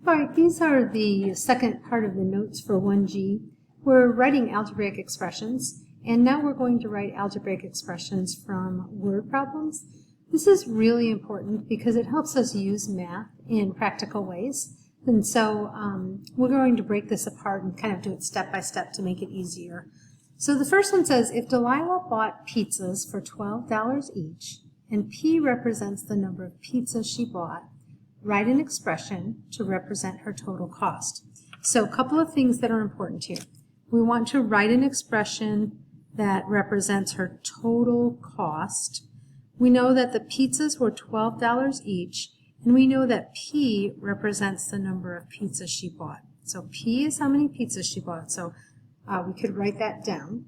All right, these are the second part of the notes for 1G. We're writing algebraic expressions, and now we're going to write algebraic expressions from word problems. This is really important because it helps us use math in practical ways. And so we're going to break this apart and kind of do it step by step to make it easier. So the first one says, if Delilah bought pizzas for $12 each, and P represents the number of pizzas she bought, write an expression to represent her total cost. So a couple of things that are important here. We want to write an expression that represents her total cost. We know that the pizzas were $12 each, and we know that P represents the number of pizzas she bought. So P is how many pizzas she bought. So we could write that down.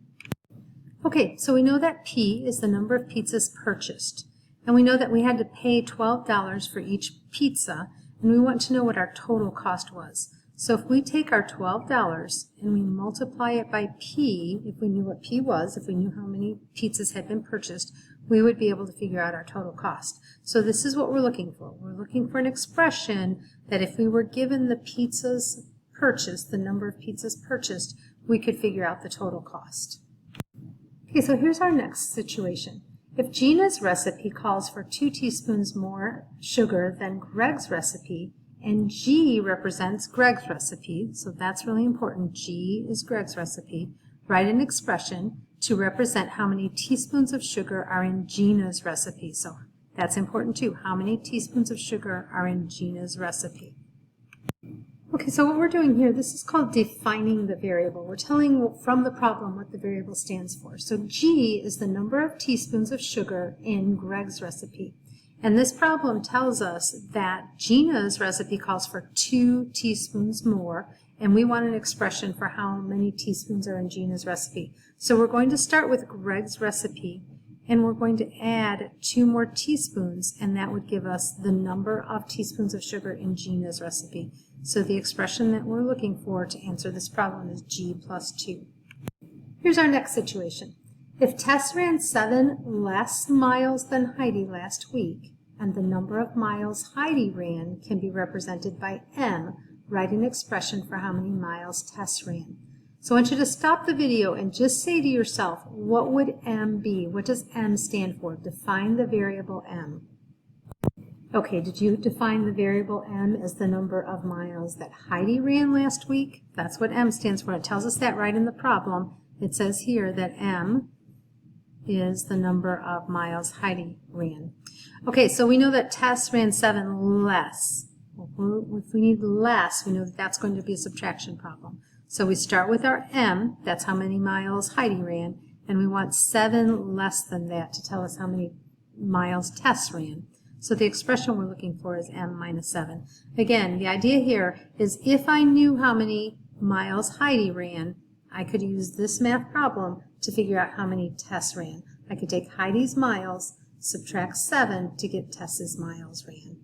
Okay, so we know that P is the number of pizzas purchased. And we know that we had to pay $12 for each pizza, and we want to know what our total cost was. So if we take our $12 and we multiply it by P, if we knew what P was, if we knew how many pizzas had been purchased, we would be able to figure out our total cost. So this is what we're looking for. We're looking for an expression that if we were given the pizzas purchased, the number of pizzas purchased, we could figure out the total cost. Okay, so here's our next situation. If Gina's recipe calls for 2 teaspoons more sugar than Greg's recipe, and G represents Greg's recipe, so that's really important, G is Greg's recipe, write an expression to represent how many teaspoons of sugar are in Gina's recipe. So that's important too, how many teaspoons of sugar are in Gina's recipe. Okay, so what we're doing here, this is called defining the variable. We're telling from the problem what the variable stands for. So G is the number of teaspoons of sugar in Greg's recipe. And this problem tells us that Gina's recipe calls for 2 teaspoons more, and we want an expression for how many teaspoons are in Gina's recipe. So we're going to start with Greg's recipe, and we're going to add 2 more teaspoons, and that would give us the number of teaspoons of sugar in Gina's recipe. So the expression that we're looking for to answer this problem is G plus 2. Here's our next situation. If Tess ran 7 less miles than Heidi last week, and the number of miles Heidi ran can be represented by M, write an expression for how many miles Tess ran. So I want you to stop the video and just say to yourself, what would M be? What does M stand for? Define the variable M. Okay, did you define the variable M as the number of miles that Heidi ran last week? That's what M stands for. It tells us that right in the problem. It says here that M is the number of miles Heidi ran. Okay, so we know that Tess ran 7 less. If we need less, we know that that's going to be a subtraction problem. So we start with our M, that's how many miles Heidi ran, and we want 7 less than that to tell us how many miles Tess ran. So the expression we're looking for is M minus 7. Again, the idea here is if I knew how many miles Heidi ran, I could use this math problem to figure out how many Tess ran. I could take Heidi's miles, subtract 7 to get Tess's miles ran.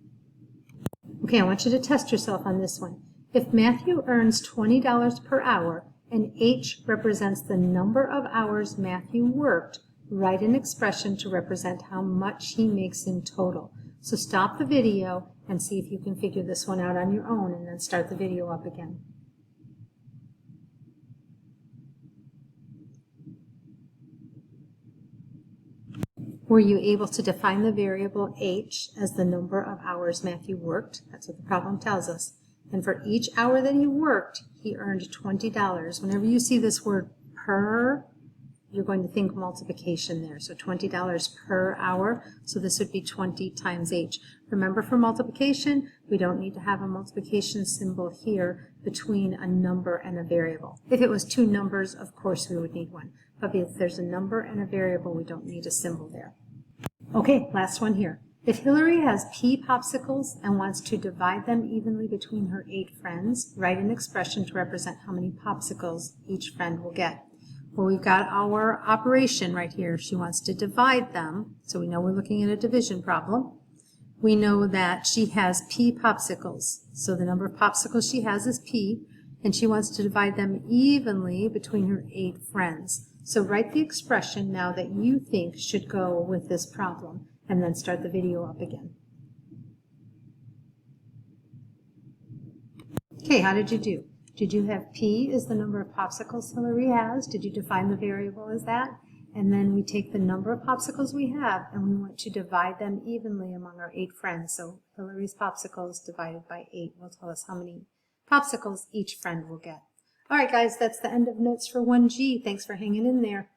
Okay, I want you to test yourself on this one. If Matthew earns $20 per hour and H represents the number of hours Matthew worked, write an expression to represent how much he makes in total. So stop the video and see if you can figure this one out on your own, and then start the video up again. Were you able to define the variable H as the number of hours Matthew worked? That's what the problem tells us. And for each hour that he worked, he earned $20. Whenever you see this word per, you're going to think multiplication there. So $20 per hour. So this would be 20 times H. Remember, for multiplication, we don't need to have a multiplication symbol here between a number and a variable. If it was 2 numbers, of course we would need one. But if there's a number and a variable, we don't need a symbol there. Okay, last one here. If Hillary has P popsicles and wants to divide them evenly between her 8 friends, write an expression to represent how many popsicles each friend will get. Well, we've got our operation right here. She wants to divide them, so we know we're looking at a division problem. We know that she has P popsicles, so the number of popsicles she has is P, and she wants to divide them evenly between her 8 friends. So write the expression now that you think should go with this problem, and then start the video up again. Okay, how did you do? Did you have P is the number of popsicles Hillary has? Did you define the variable as that? And then we take the number of popsicles we have and we want to divide them evenly among our 8 friends. So Hillary's popsicles divided by 8 will tell us how many popsicles each friend will get. All right, guys, that's the end of notes for 1G. Thanks for hanging in there.